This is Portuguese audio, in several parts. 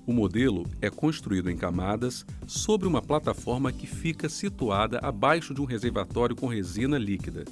O modelo é construído em camadas sobre uma plataforma que fica situada abaixo de um reservatório com resina líquida.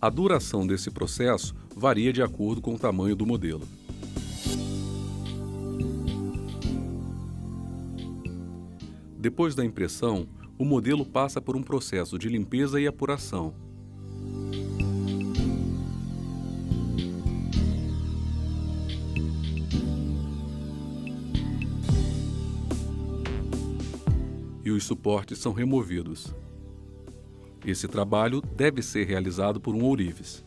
A duração desse processo varia de acordo com o tamanho do modelo. Depois da impressão, o modelo passa por um processo de limpeza e apuração. E os suportes são removidos. Esse trabalho deve ser realizado por um ourives.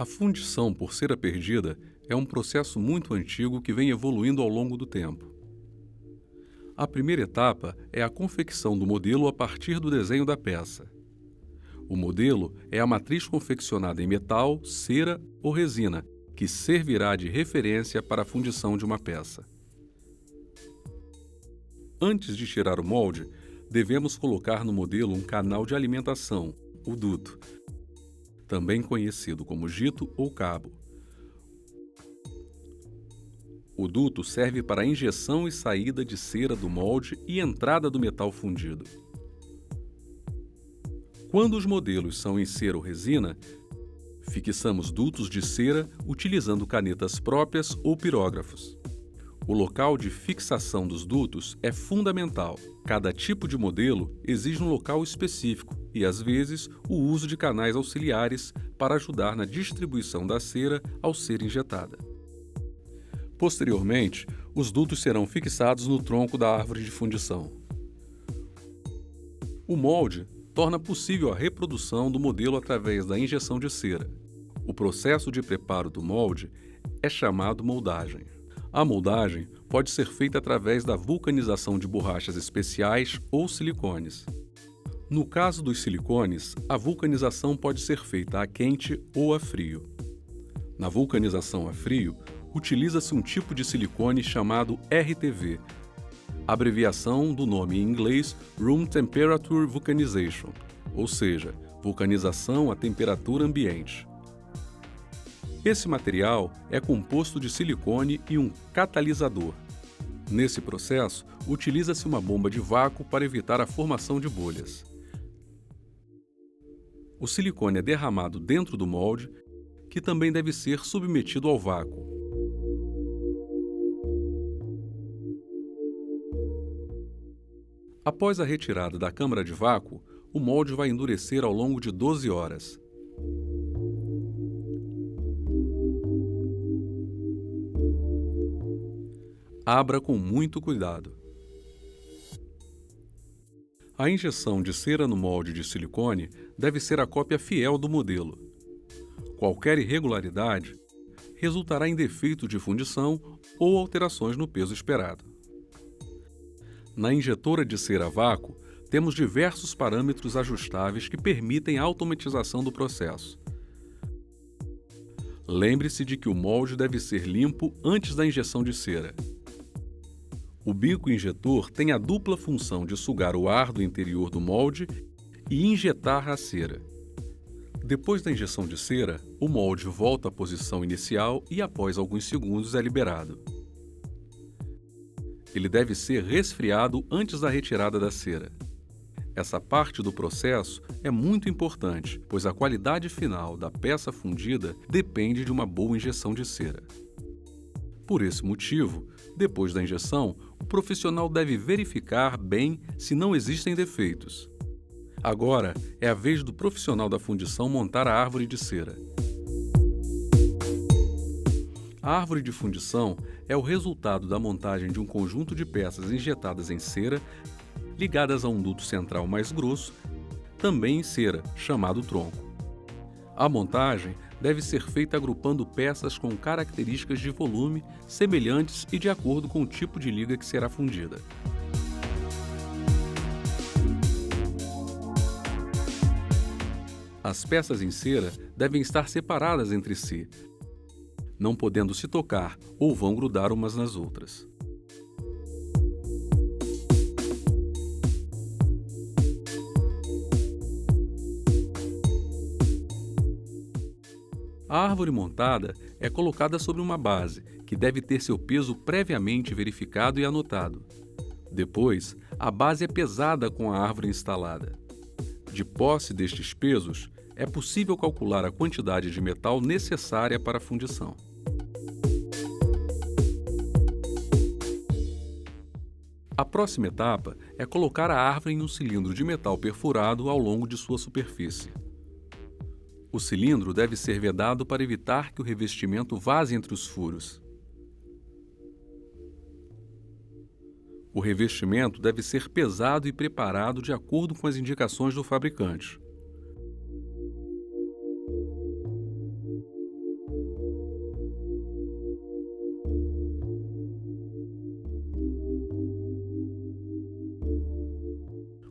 A fundição por cera perdida é um processo muito antigo que vem evoluindo ao longo do tempo. A primeira etapa é a confecção do modelo a partir do desenho da peça. O modelo é a matriz confeccionada em metal, cera ou resina, que servirá de referência para a fundição de uma peça. Antes de tirar o molde, devemos colocar no modelo um canal de alimentação, o duto, também conhecido como jito ou cabo. O duto serve para a injeção e saída de cera do molde e entrada do metal fundido. Quando os modelos são em cera ou resina, fixamos dutos de cera utilizando canetas próprias ou pirógrafos. O local de fixação dos dutos é fundamental. Cada tipo de modelo exige um local específico e, às vezes, o uso de canais auxiliares para ajudar na distribuição da cera ao ser injetada. Posteriormente, os dutos serão fixados no tronco da árvore de fundição. O molde torna possível a reprodução do modelo através da injeção de cera. O processo de preparo do molde é chamado moldagem. A moldagem pode ser feita através da vulcanização de borrachas especiais ou silicones. No caso dos silicones, a vulcanização pode ser feita a quente ou a frio. Na vulcanização a frio, utiliza-se um tipo de silicone chamado RTV, abreviação do nome em inglês Room Temperature Vulcanization, ou seja, vulcanização a temperatura ambiente. Esse material é composto de silicone e um catalisador. Nesse processo, utiliza-se uma bomba de vácuo para evitar a formação de bolhas. O silicone é derramado dentro do molde, que também deve ser submetido ao vácuo. Após a retirada da câmara de vácuo, o molde vai endurecer ao longo de 12 horas. Abra com muito cuidado. A injeção de cera no molde de silicone deve ser a cópia fiel do modelo. Qualquer irregularidade resultará em defeito de fundição ou alterações no peso esperado. Na injetora de cera a vácuo, temos diversos parâmetros ajustáveis que permitem a automatização do processo. Lembre-se de que o molde deve ser limpo antes da injeção de cera. O bico injetor tem a dupla função de sugar o ar do interior do molde e injetar a cera. Depois da injeção de cera, o molde volta à posição inicial e após alguns segundos é liberado. Ele deve ser resfriado antes da retirada da cera. Essa parte do processo é muito importante, pois a qualidade final da peça fundida depende de uma boa injeção de cera. Por esse motivo, depois da injeção, o profissional deve verificar bem se não existem defeitos. Agora é a vez do profissional da fundição montar a árvore de cera. A árvore de fundição é o resultado da montagem de um conjunto de peças injetadas em cera, ligadas a um duto central mais grosso, também em cera, chamado tronco. A montagem deve ser feita agrupando peças com características de volume semelhantes e de acordo com o tipo de liga que será fundida. As peças em cera devem estar separadas entre si, não podendo se tocar ou vão grudar umas nas outras. A árvore montada é colocada sobre uma base, que deve ter seu peso previamente verificado e anotado. Depois, a base é pesada com a árvore instalada. De posse destes pesos, é possível calcular a quantidade de metal necessária para a fundição. A próxima etapa é colocar a árvore em um cilindro de metal perfurado ao longo de sua superfície. O cilindro deve ser vedado para evitar que o revestimento vaze entre os furos. O revestimento deve ser pesado e preparado de acordo com as indicações do fabricante.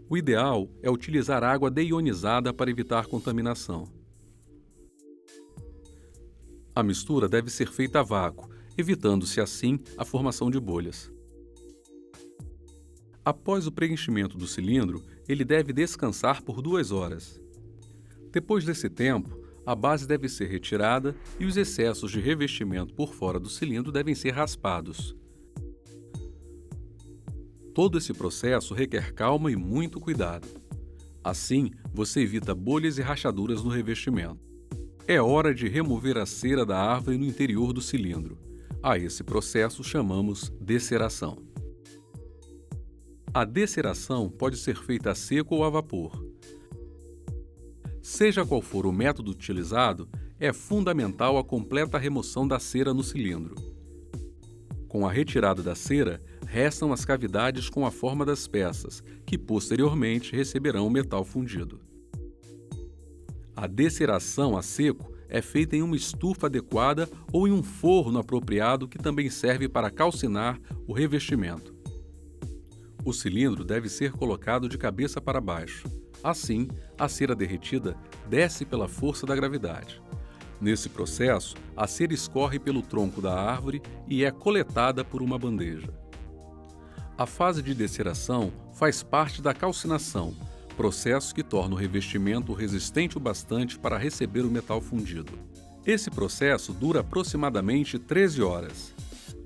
O ideal é utilizar água deionizada para evitar contaminação. A mistura deve ser feita a vácuo, evitando-se assim a formação de bolhas. Após o preenchimento do cilindro, ele deve descansar por 2 horas. Depois desse tempo, a base deve ser retirada e os excessos de revestimento por fora do cilindro devem ser raspados. Todo esse processo requer calma e muito cuidado. Assim, você evita bolhas e rachaduras no revestimento. É hora de remover a cera da árvore no interior do cilindro. A esse processo chamamos deceração. A deceração pode ser feita a seco ou a vapor. Seja qual for o método utilizado, é fundamental a completa remoção da cera no cilindro. Com a retirada da cera, restam as cavidades com a forma das peças, que posteriormente receberão o metal fundido. A deceração a seco é feita em uma estufa adequada ou em um forno apropriado que também serve para calcinar o revestimento. O cilindro deve ser colocado de cabeça para baixo. Assim, a cera derretida desce pela força da gravidade. Nesse processo, a cera escorre pelo tronco da árvore e é coletada por uma bandeja. A fase de deceração faz parte da calcinação, processo que torna o revestimento resistente o bastante para receber o metal fundido. Esse processo dura aproximadamente 13 horas.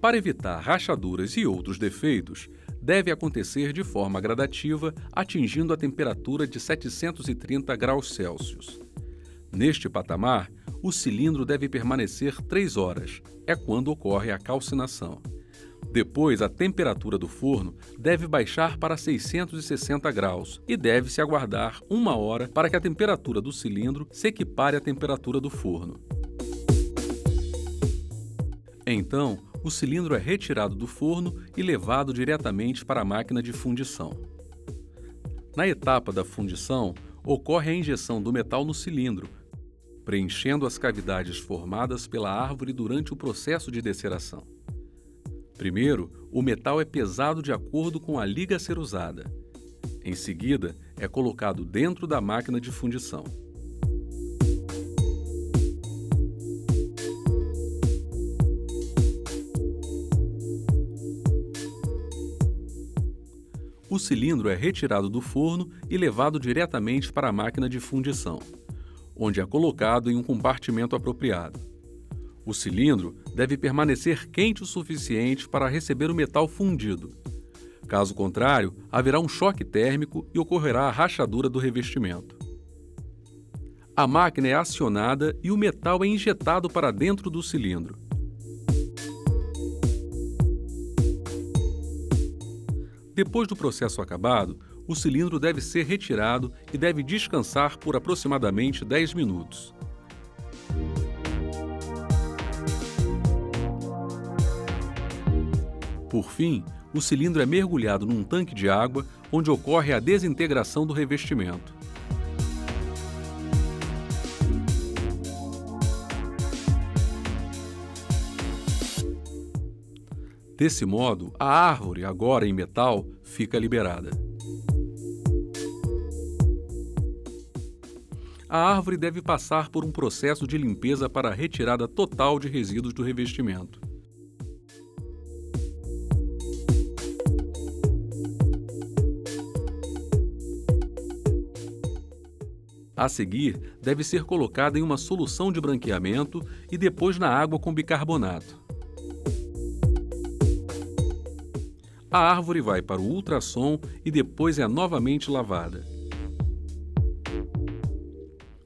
Para evitar rachaduras e outros defeitos, deve acontecer de forma gradativa, atingindo a temperatura de 730 graus Celsius. Neste patamar, o cilindro deve permanecer 3 horas, é quando ocorre a calcinação. Depois, a temperatura do forno deve baixar para 660 graus e deve-se aguardar 1 hora para que a temperatura do cilindro se equipare à temperatura do forno. Então, o cilindro é retirado do forno e levado diretamente para a máquina de fundição. Na etapa da fundição, ocorre a injeção do metal no cilindro, preenchendo as cavidades formadas pela árvore durante o processo de deceração. Primeiro, o metal é pesado de acordo com a liga a ser usada. Em seguida, é colocado dentro da máquina de fundição. O cilindro é retirado do forno e levado diretamente para a máquina de fundição, onde é colocado em um compartimento apropriado. O cilindro deve permanecer quente o suficiente para receber o metal fundido. Caso contrário, haverá um choque térmico e ocorrerá a rachadura do revestimento. A máquina é acionada e o metal é injetado para dentro do cilindro. Depois do processo acabado, o cilindro deve ser retirado e deve descansar por aproximadamente 10 minutos. Por fim, o cilindro é mergulhado num tanque de água, onde ocorre a desintegração do revestimento. Desse modo, a árvore, agora em metal, fica liberada. A árvore deve passar por um processo de limpeza para a retirada total de resíduos do revestimento. A seguir, deve ser colocada em uma solução de branqueamento e depois na água com bicarbonato. A árvore vai para o ultrassom e depois é novamente lavada.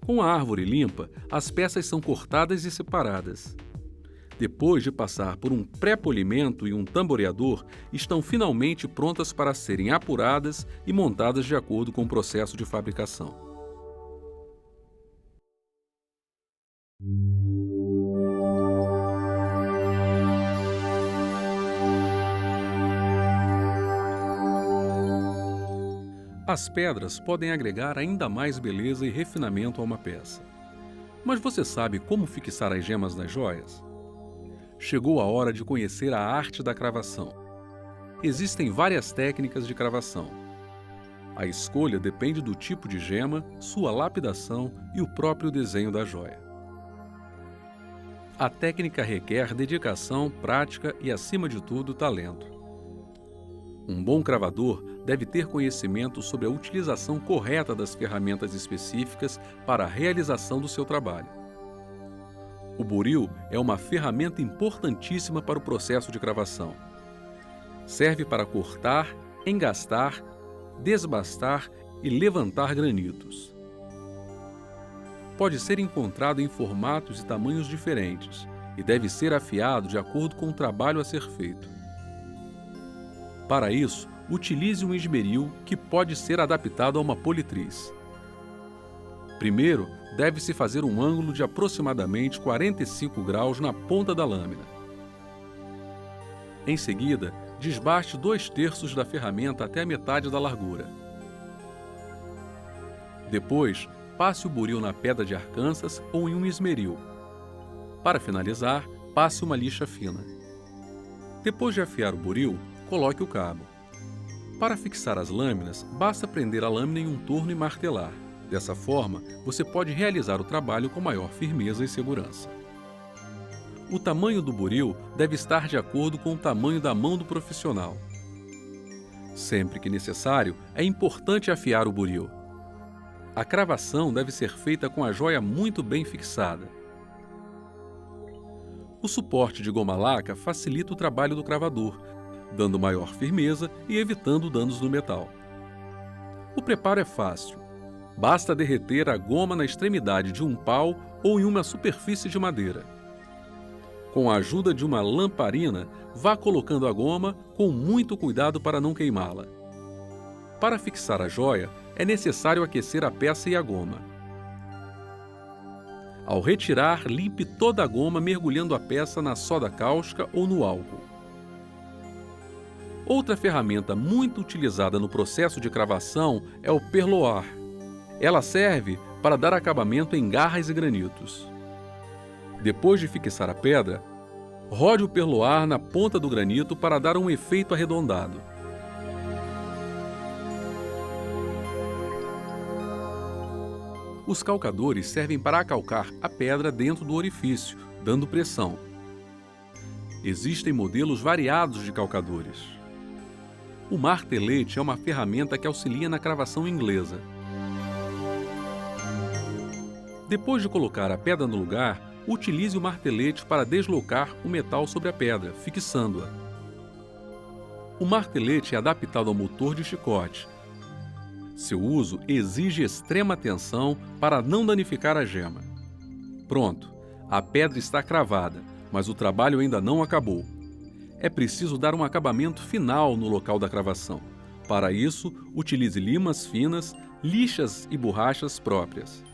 Com a árvore limpa, as peças são cortadas e separadas. Depois de passar por um pré-polimento e um tamboreador, estão finalmente prontas para serem apuradas e montadas de acordo com o processo de fabricação. As pedras podem agregar ainda mais beleza e refinamento a uma peça. Mas você sabe como fixar as gemas nas joias? Chegou a hora de conhecer a arte da cravação. Existem várias técnicas de cravação. A escolha depende do tipo de gema, sua lapidação e o próprio desenho da joia. A técnica requer dedicação, prática e, acima de tudo, talento. Um bom cravador deve ter conhecimento sobre a utilização correta das ferramentas específicas para a realização do seu trabalho. O buril é uma ferramenta importantíssima para o processo de cravação. Serve para cortar, engastar, desbastar e levantar granitos. Pode ser encontrado em formatos e tamanhos diferentes e deve ser afiado de acordo com o trabalho a ser feito. Para isso, utilize um esmeril que pode ser adaptado a uma politriz. Primeiro, deve-se fazer um ângulo de aproximadamente 45 graus na ponta da lâmina. Em seguida, desbaste 2/3 da ferramenta até a metade da largura. Depois, passe o buril na pedra de Arkansas ou em um esmeril. Para finalizar, passe uma lixa fina. Depois de afiar o buril, coloque o cabo. Para fixar as lâminas, basta prender a lâmina em um torno e martelar. Dessa forma, você pode realizar o trabalho com maior firmeza e segurança. O tamanho do buril deve estar de acordo com o tamanho da mão do profissional. Sempre que necessário, é importante afiar o buril. A cravação deve ser feita com a joia muito bem fixada. O suporte de goma laca facilita o trabalho do cravador, dando maior firmeza e evitando danos no metal. O preparo é fácil. Basta derreter a goma na extremidade de um pau ou em uma superfície de madeira. Com a ajuda de uma lamparina, vá colocando a goma com muito cuidado para não queimá-la. Para fixar a joia, é necessário aquecer a peça e a goma. Ao retirar, limpe toda a goma mergulhando a peça na soda cáustica ou no álcool. Outra ferramenta muito utilizada no processo de cravação é o perloar. Ela serve para dar acabamento em garras e granitos. Depois de fixar a pedra, rode o perloar na ponta do granito para dar um efeito arredondado. Os calcadores servem para acalcar a pedra dentro do orifício, dando pressão. Existem modelos variados de calcadores. O martelete é uma ferramenta que auxilia na cravação inglesa. Depois de colocar a pedra no lugar, utilize o martelete para deslocar o metal sobre a pedra, fixando-a. O martelete é adaptado ao motor de chicote. Seu uso exige extrema atenção para não danificar a gema. Pronto, a pedra está cravada, mas o trabalho ainda não acabou. É preciso dar um acabamento final no local da cravação. Para isso, utilize limas finas, lixas e borrachas próprias.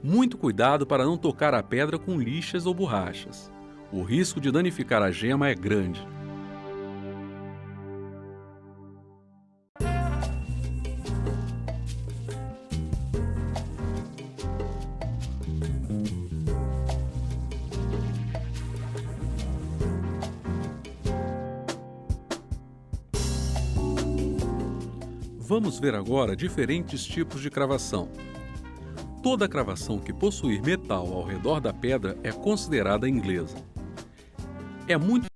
Muito cuidado para não tocar a pedra com lixas ou borrachas. O risco de danificar a gema é grande. Vamos ver agora diferentes tipos de cravação. Toda cravação que possuir metal ao redor da pedra é considerada inglesa. É muito